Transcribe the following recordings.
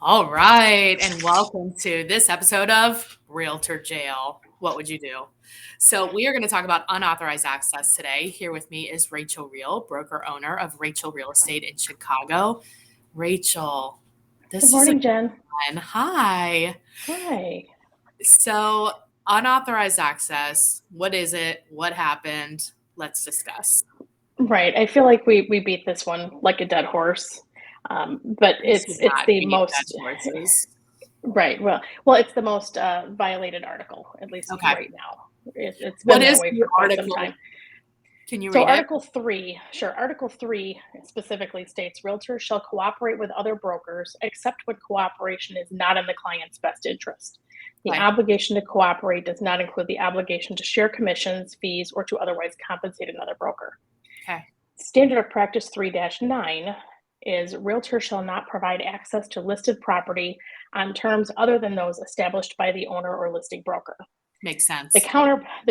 All right, and welcome to this episode of Realtor Jail. What would you do? So, we are going to talk about unauthorized access today. Here with me is Rachael Real, broker owner of Rachael Real Estate in Chicago. Rachel, Good this is a morning, good Jen. one. Hi. Hi. So, unauthorized access, what is it? What happened? Let's discuss. Right. I feel like we beat this one like a dead horse, but We it's should it's not the beat dead most horses. right. Well, it's the most violated article, at least Okay. right now. It's What been that is way the for quite some time. article? Can you So read it? Article 3 specifically states realtors shall cooperate with other brokers except when cooperation is not in the client's best interest. The Okay. obligation to cooperate does not include the obligation to share commissions, fees, or to otherwise compensate another broker. Okay. Standard of Practice 3-9 is realtors shall not provide access to listed property on terms other than those established by the owner or listing broker. Makes The sense.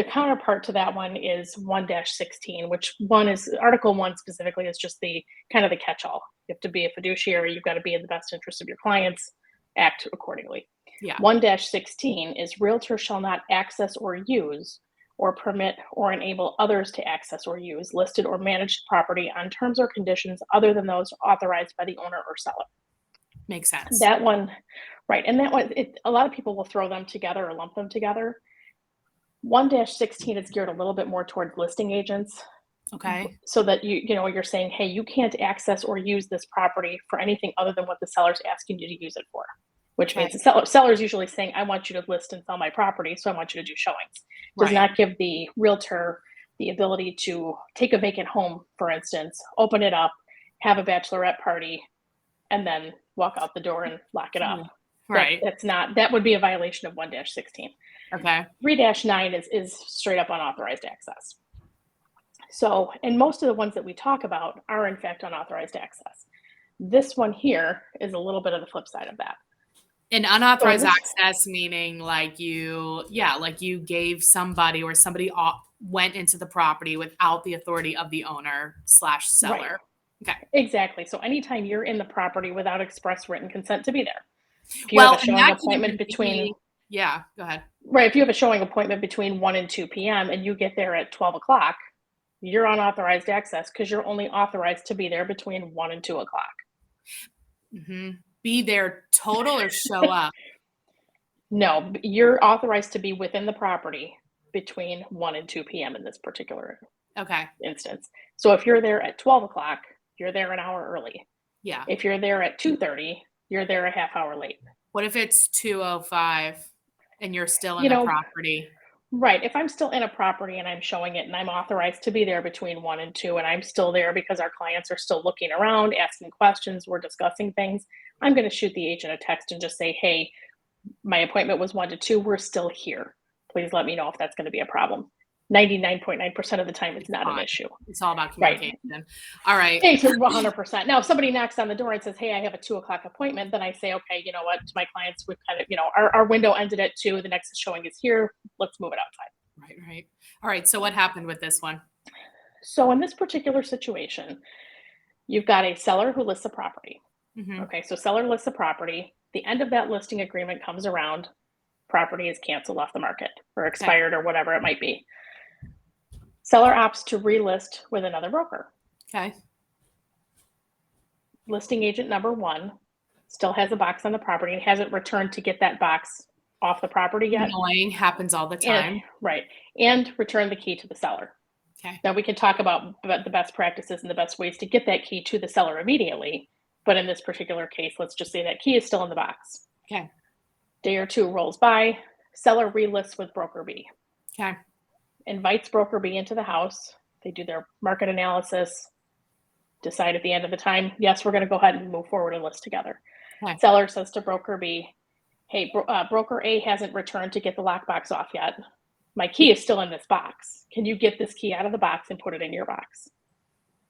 counterpart to that one is 1-16, which one is Article 1 specifically is just the kind of the catch-all. You have to be a fiduciary, you've got to be in the best interest of your clients, act accordingly. Yeah. 1-16 is realtors shall not access or use or permit or enable others to access or use listed or managed property on terms or conditions other than those authorized by the owner or seller. Makes sense. That one, right, and that one, a lot of people will throw them together or lump them together. 1-16 is geared a little bit more towards listing agents, Okay. so that you're saying, hey, you can't access or use this property for anything other than what the seller's asking you to use it for, which Okay. means the seller's usually saying, I want you to list and sell my property, so I want you to do showings. Does Right. not give the realtor the ability to take a vacant home, for instance, open it up, have a bachelorette party, and then walk out the door and lock it up. Right. That would be a violation of 1-16. Okay. 3-9 is straight up unauthorized access. So, and most of the ones that we talk about are in fact unauthorized access. This one here is a little bit of the flip side of that. And So in unauthorized this, access meaning like you gave somebody or somebody went into the property without the authority of the owner slash right, seller. Okay. exactly. So anytime you're in the property without express written consent to be there, if you have Well, a and showing that could appointment even between be, yeah, go ahead. right, if you have a showing appointment between 1 and 2 p.m. and you get there at 12 o'clock, you're unauthorized access because you're only authorized to be there between 1 and 2 o'clock. Mm-hmm. Be there total or show up. No, you're authorized to be within the property between 1 and 2 p.m. in this particular Okay. instance. So if you're there at 12 o'clock, you're there an hour early. Yeah. If you're there at 2:30, you're there a half hour late. What if it's 2:05 and you're still in You the know, property? right, if I'm still in a property and I'm showing it and I'm authorized to be there between 1 and 2 and I'm still there because our clients are still looking around, asking questions, we're discussing things, I'm going to shoot the agent a text and just say, "Hey, my appointment was 1 to 2, we're still here. Please let me know if that's going to be a problem." 99.9% of the time it's It's not an fine. issue. It's all about Right. communication. All right. Hey, to 100%. Now, if somebody knocks on the door and says, "Hey, I have a 2 o'clock appointment," then I say, "Okay, you know what? To my clients, we've kind of, our window ended at 2. The next showing is here. Let's move it outside." Right, right. All right. So what happened with this one? So, in this particular situation, you've got a seller who lists a property. Mm-hmm. Okay, so seller lists a property. The end of that listing agreement comes around. Property is canceled off the market or Okay. expired or whatever it might be. Seller opts to relist with another broker. Okay. Listing agent number 1 still has a box on the property and hasn't returned to get that box off the property yet. Annoying, happens all the And time. right, and return the key to the seller. Okay. Now we can talk about the best practices and the best ways to get that key to the seller immediately, but in this particular case, let's just say that key is still in the box. Okay. Day or two rolls by, seller relists with broker B. Okay. Invites broker B into the house. They do their market analysis, decide at the end of the time, yes, we're going to go ahead and move forward and list together. Okay. Seller says to broker B, "Hey, broker A hasn't returned to get the lockbox off yet. My key is still in this box. Can you get this key out of the box and put it in your box?"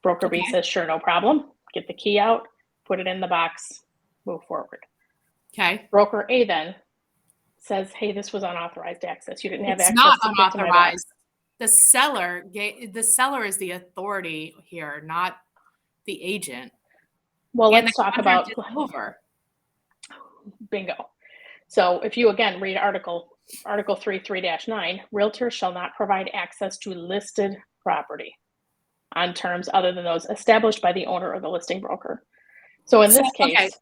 Broker B Okay. says, "Sure, no problem." Get the key out, put it in the box, move forward. Okay. Broker A then says, "Hey, this was unauthorized access. You didn't have It's not access to get to my box." unauthorized. The seller is the authority here, not the agent. Well, And the let's talk contract about is over. Bingo. So if you again read Article 3.3-9, realtors shall not provide access to listed property on terms other than those established by the owner or the listing broker. So in this case,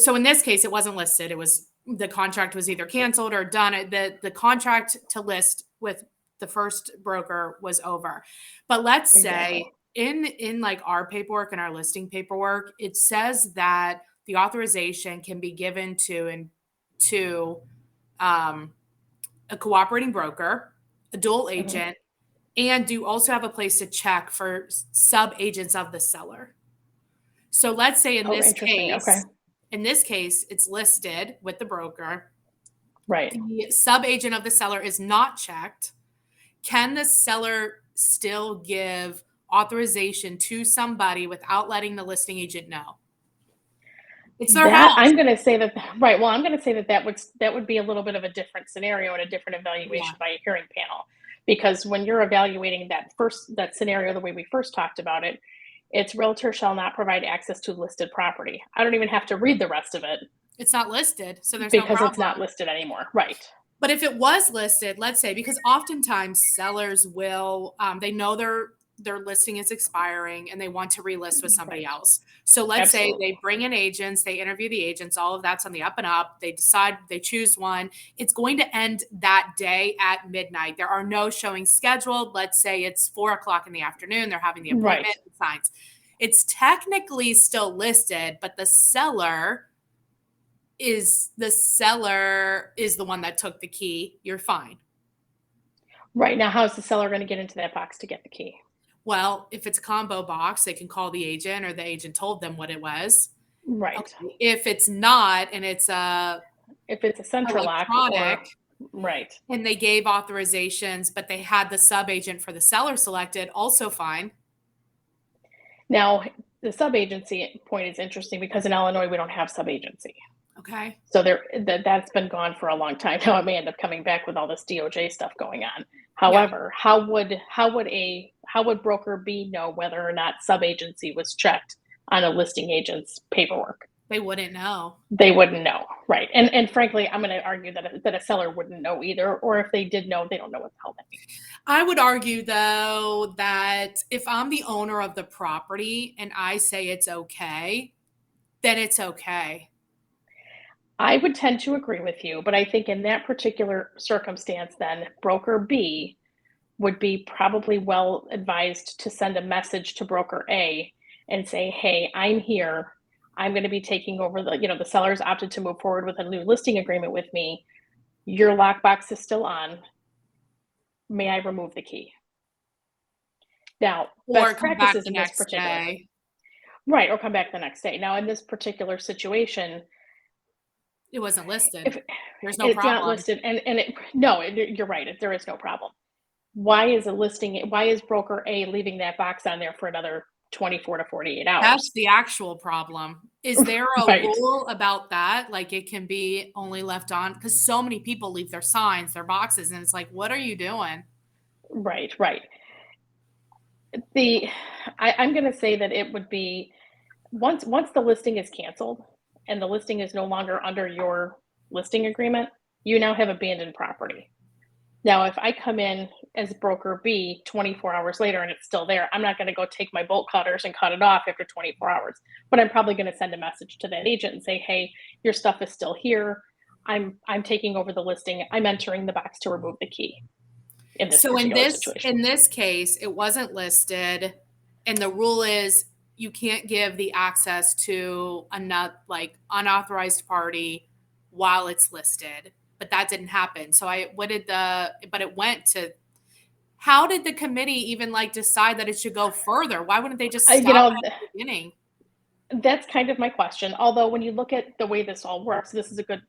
so in this case, it wasn't listed. It was the contract was either canceled or done. The contract to list with the first broker was over. But let's say in like our paperwork and our listing paperwork, it says that the authorization can be given to a cooperating broker, a dual agent, and you also have a place to check for sub-agents of the seller. So let's say in this case, it's listed with the broker. Right. The sub-agent of the seller is not checked. Can the seller still give authorization to somebody without letting the listing agent know? It's their house. I'm going to say that, right. Well, I'm going to say that would be a little bit of a different scenario and a different evaluation by a hearing panel, because when you're evaluating that scenario, the way we first talked about it, it's realtor shall not provide access to listed property. I don't even have to read the rest of it. It's not listed, so there's because no problem. It's not listed anymore. Right. But if it was listed, let's say, because oftentimes sellers will, they know their listing is expiring and they want to relist with somebody else. So let's say they bring in agents, they interview the agents, all of that's on the up and up. They decide, they choose one. It's going to end that day at midnight. There are no showings scheduled. Let's say it's 4:00 in the afternoon. They're having the appointment and signs. It's technically still listed, but the seller is the one that took the key. You're fine. Right. Now, how's the seller going to get into that box to get the key? Well, if it's a combo box, they can call the agent or the agent told them what it was. Right. Okay. If it's not, and it's if it's a central electronic, right. And they gave authorizations, but they had the sub agent for the seller selected, also fine. Now, the sub agency point is interesting because in Illinois, we don't have sub agency. Okay. So that's been gone for a long time. Now it may end up coming back with all this DOJ stuff going on. However, how would broker B know whether or not sub agency was checked on a listing agent's paperwork? They wouldn't know. They wouldn't know, right? And frankly, I'm going to argue that a seller wouldn't know either, or if they did know, they don't know what the hell that means. I would argue though that if I'm the owner of the property and I say it's okay, then it's okay. I would tend to agree with you, but I think in that particular circumstance, then broker B would be probably well advised to send a message to broker A and say, hey, I'm here. I'm going to be taking over the seller's opted to move forward with a new listing agreement with me. Your lockbox is still on. May I remove the key? Now, or best practices in this particular day. Right, or come back the next day. Now, in this particular situation, it wasn't listed. There's no problem. It's not listed, you're right. There is no problem. Why is broker A leaving that box on there for another 24 to 48 hours? That's the actual problem. Is there a rule about that? Like it can be only left on because so many people leave their signs, their boxes, and it's like, what are you doing? Right. I'm going to say that it would be once the listing is canceled and the listing is no longer under your listing agreement, you now have abandoned property. Now, if I come in as broker B 24 hours later and it's still there, I'm not going to go take my bolt cutters and cut it off after 24 hours. But I'm probably going to send a message to that agent and say, hey, your stuff is still here. I'm taking over the listing. I'm entering the box to remove the key. In this case, it wasn't listed. And the rule is you can't give the access to unauthorized party while it's listed. But that didn't happen. So how did the committee even decide that it should go further? Why wouldn't they just stop at the beginning? That's kind of my question. Although when you look at the way this all works, this is a good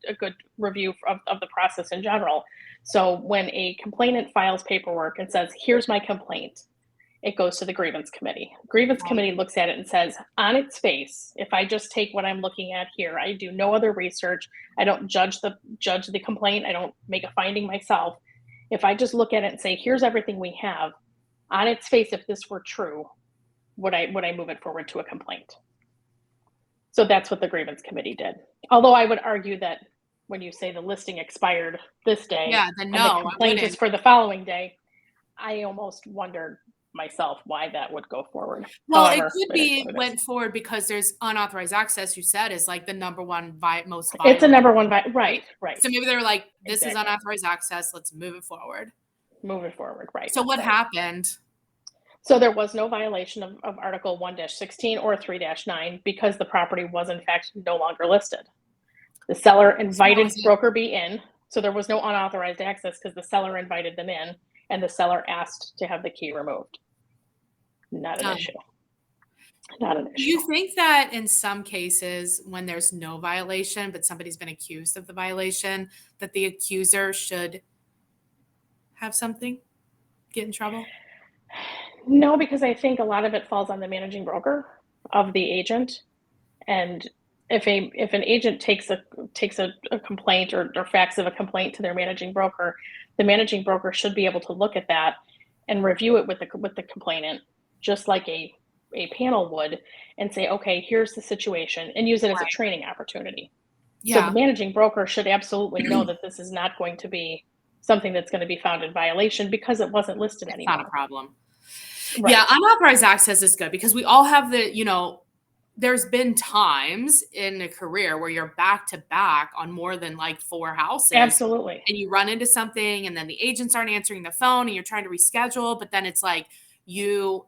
review of the process in general. So when a complainant files paperwork and says, here's my complaint, it goes to the grievance committee. Grievance committee looks at it and says, on its face, if I just take what I'm looking at here, I do no other research, I don't judge the complaint, I don't make a finding myself. If I just look at it and say, here's everything we have, on its face, if this were true, would I move it forward to a complaint? So that's what the grievance committee did. Although I would argue that when you say the listing expired this day Yeah, then and the no, I complaint is wouldn't. for the following day, I almost wondered myself why that would go forward. Well, it However, could it is be what it is. went forward because there's unauthorized access, you said, is like the number one most It's a violent. number one, right. So maybe they were like, this is Exactly. unauthorized access, let's move it forward. Moving forward, right. So what Right. happened? So there was no violation of Article 1-16 or 3-9 because the property was in fact no longer listed. The seller So what invited was it? broker B in, so there was no unauthorized access because the seller invited them in and the seller asked to have the key removed. Not an Um, issue. Not an do issue. you think that in some cases, when there's no violation, but somebody's been accused of the violation, that the accuser should have something, get in trouble? No, because I think a lot of it falls on the managing broker of the agent. And if an agent takes a complaint or facts of a complaint to their managing broker, the managing broker should be able to look at that and review it with the complainant, just like a panel would, and say, okay, here's the situation, and use it as a Right. training opportunity. So the Yeah, managing broker should absolutely know that this is not going to be something that's going to be found in violation because it wasn't listed it's not a anymore. problem. Yeah, Right. unauthorized access is good because we all have there's been times in a career where you're back to back on more than like 4 houses Absolutely. and you run into something and then the agents aren't answering the phone and you're trying to reschedule, but then it's like you're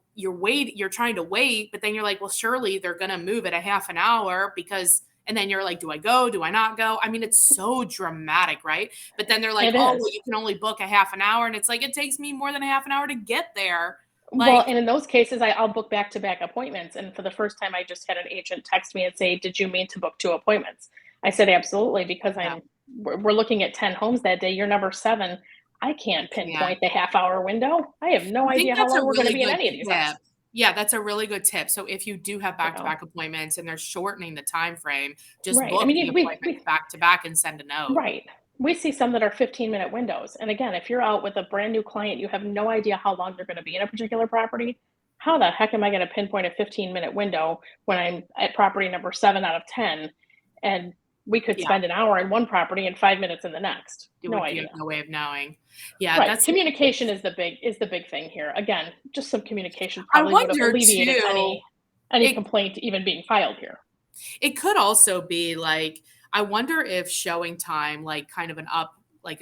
trying to wait, but then you're like, well, surely they're going to move it a half an hour because and then you're like, do I go? Do I not go? I mean, it's so dramatic, right? But then they're like, It oh, well, is. you can only book a half an hour. And it's like, it takes me more than a half an hour to get there. Well, Like, and in those cases, I'll book back-to-back appointments, and for the first time, I just had an agent text me and say, "Did you mean to book 2 appointments?" I said, "Absolutely, because yeah, we're looking at 10 homes that day. You're number 7. I you can't can't. pinpoint the half-hour window. I have no I think idea how that's a long we're gonna really be in good any of these tip. houses." Yeah, that's a really good tip. So if you do have You know? back-to-back appointments and they're shortening the time frame, just Right. I book mean, the you appointments we back to back and send a note. right. We see some that are 15-minute windows, and again, if you're out with a brand new client, you have no idea how long they're gonna be in a particular property. How the heck am I gonna pinpoint a 15-minute window when I'm at property number 7 out of 10, and we could Yeah, spend an hour in one property and 5 minutes in the next? No you have idea. no way of knowing. Yeah, Right, that's communication is the big thing here. Again, just some communication I probably would have wonder alleviated too, any it complaint even being filed here. It could also be like, I wonder if showing time, like kind of an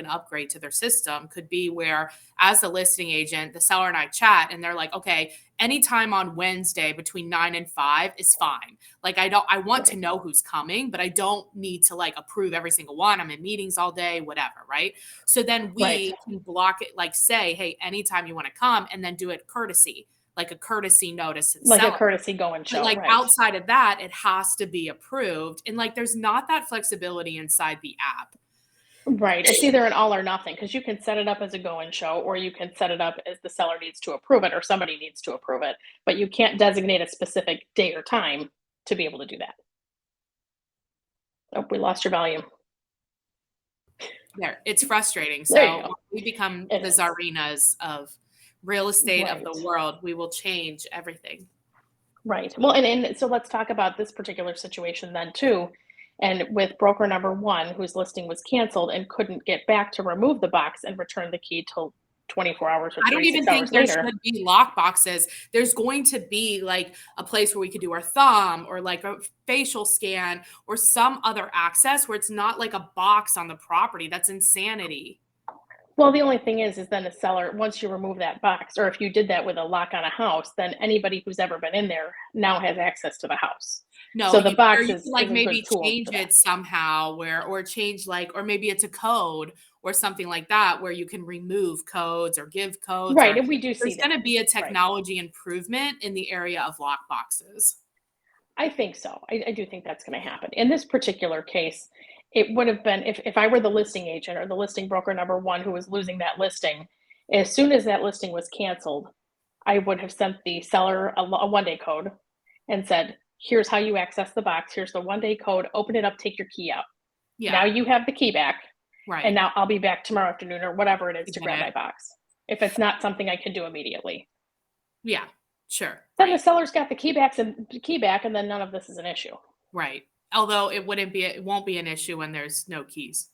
upgrade to their system could be where as a listing agent, the seller and I chat and they're like, okay, anytime on Wednesday between 9 and 5 is fine. Like I want to Right, know who's coming, but I don't need to like approve every single one. I'm in meetings all day, whatever, right? So then right. we can block it, like say, hey, anytime you want to come, and then do it courtesy, like a courtesy notice to the Like a seller. courtesy go and But, show, like, right. outside of that, it has to be approved, and, like, there's not that flexibility inside the app. Right, it's either an all or nothing because you can set it up as a go and show, or you can set it up as the seller needs to approve it or somebody needs to approve it, but you can't designate a specific day or time to be able to do that. Oh, we lost your volume. There, it's frustrating, There you so go. when we become It the is. czarinas of real estate of Right, the world, we will change everything. right. Well, and so let's talk about this particular situation then too, and with broker number 1, whose listing was canceled and couldn't get back to remove the box and return the key till 24 hours or I don't 36 even think hours there later. should be lock boxes. There's going to be, like, a place where we could do our thumb or, like, a facial scan or some other access where it's not like a box on the property. That's insanity. Well, the only thing is then the seller, once you remove that box, or if you did that with a lock on a house, then anybody who's ever been in there now has access to the house. No, So the or box you could, is like, a good maybe tool change for that. it somehow where or change, like or maybe it's a code or something like that where you can remove codes or give codes Right, or and we do see there's that. gonna be a Right. technology improvement in the area of lock boxes. I think so. I do think that's going to happen. In this particular case, it would have been if I were the listing agent or the listing broker number 1 who was losing that listing, as soon as that listing was canceled, I would have sent the seller a 1-day code and said, "Here's how you access the box. Here's the 1-day code. Open it up, take your key out. Now Yeah, you have the key back, and right. now I'll be back tomorrow afternoon," or whatever it is You to get grab it. my box. If it's not something I can do immediately, Yeah, sure, then the right. seller's got the key back, and then none of this is an issue. Right. Although it won't be an issue when there's no keys.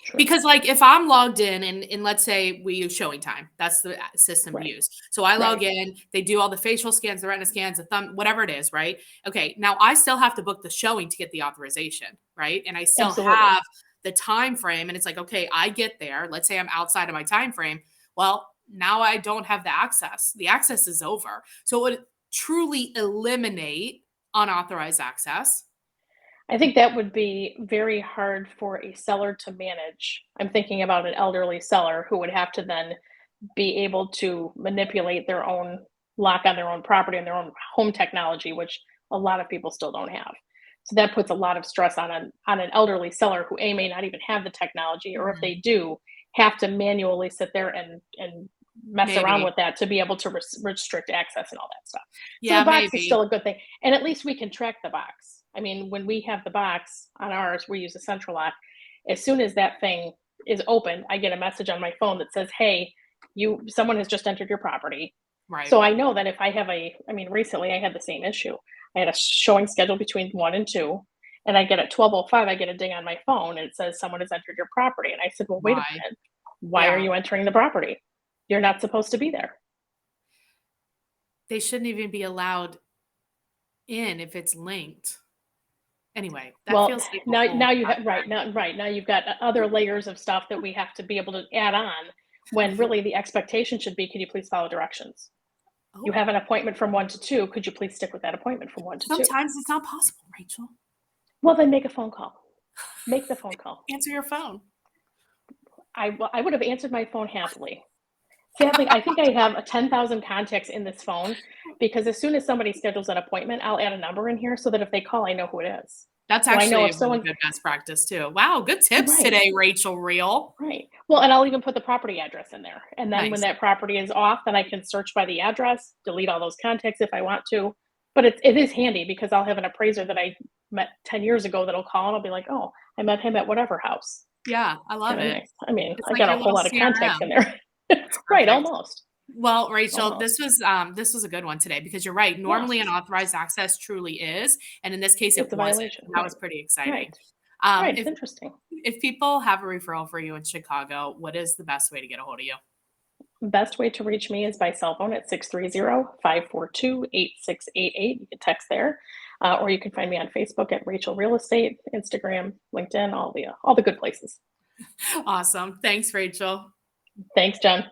True. Because like if I'm logged in and let's say we use showing time, that's the system we Right. use. So I log Right. in, they do all the facial scans, the retina scans, the thumb, whatever it is, right? Okay, now I still have to book the showing to get the authorization, right? And I still Absolutely. have the time frame, and it's like, okay, I get there. Let's say I'm outside of my time frame. Well, now I don't have the access. The access is over. So it would truly eliminate unauthorized access. I think that would be very hard for a seller to manage. I'm thinking about an elderly seller who would have to then be able to manipulate their own lock on their own property and their own home technology, which a lot of people still don't have. So that puts a lot of stress on an elderly seller who may not even have the technology, or if they Mhm. do, have to manually sit there and mess around Maybe. with that to be able to restrict access and all that stuff. So the Yeah, box is maybe. still a good thing, and at least we can track the box. I mean, when we have the box on ours, we use a central lock. As soon as that thing is open, I get a message on my phone that says, "Hey, someone has just entered your property." Right. So I know that if I have I mean, recently I had the same issue. I had a showing schedule between 1 and 2, and I get at 12:05, I get a ding on my phone and it says someone has entered your property. And I said, "Well, wait a Why? minute. Why are Yeah. you entering the property? You're not supposed to be there." They shouldn't even be allowed in if it's linked. Anyway, that Well, feels like a now whole you have contract. now you've got other layers of stuff that we have to be able to add on, when really the expectation should be, "Could you please follow directions? You Oh, have an appointment from 1 to 2. Could you please stick with that appointment from 1 to 2?" sometimes it's not possible, Rachel. Well, then make a phone call. Make the phone call. Answer your phone. I would have answered my phone happily. Sadly, I think I have a 10,000 contacts in this phone, because as soon as somebody schedules an appointment, I'll add a number in here so that if they call, I know who it is. That's So I know actually if a really someone good best practice too. Wow, good tips Right, today, Rachel Real. right. Well, and I'll even put the property address in there, and then when Nice. that property is off, then I can search by the address, delete all those contacts if I want to. But it is handy because I'll have an appraiser that I met 10 years ago that'll call, and I'll be like, "Oh, I met him at whatever house." Yeah, I It's love kinda it. nice. I mean, It's I like got a your whole little lot of contacts in CRM. there. It's Right, perfect. almost, Well, Rachel, almost. this was a good one today because you're right. Normally, Yes, unauthorized access truly is, and in this case, it it's a wasn't. violation, That was right, pretty exciting. right, right, it's interesting. If people have a referral for you in Chicago, what is the best way to get a hold of you? Best way to reach me is by cell phone at 630-542-8688. You can text there, or you can find me on Facebook at Rachael Real Estate, Instagram, LinkedIn, all the good places. Awesome. Thanks, Rachel. Thanks, Jen.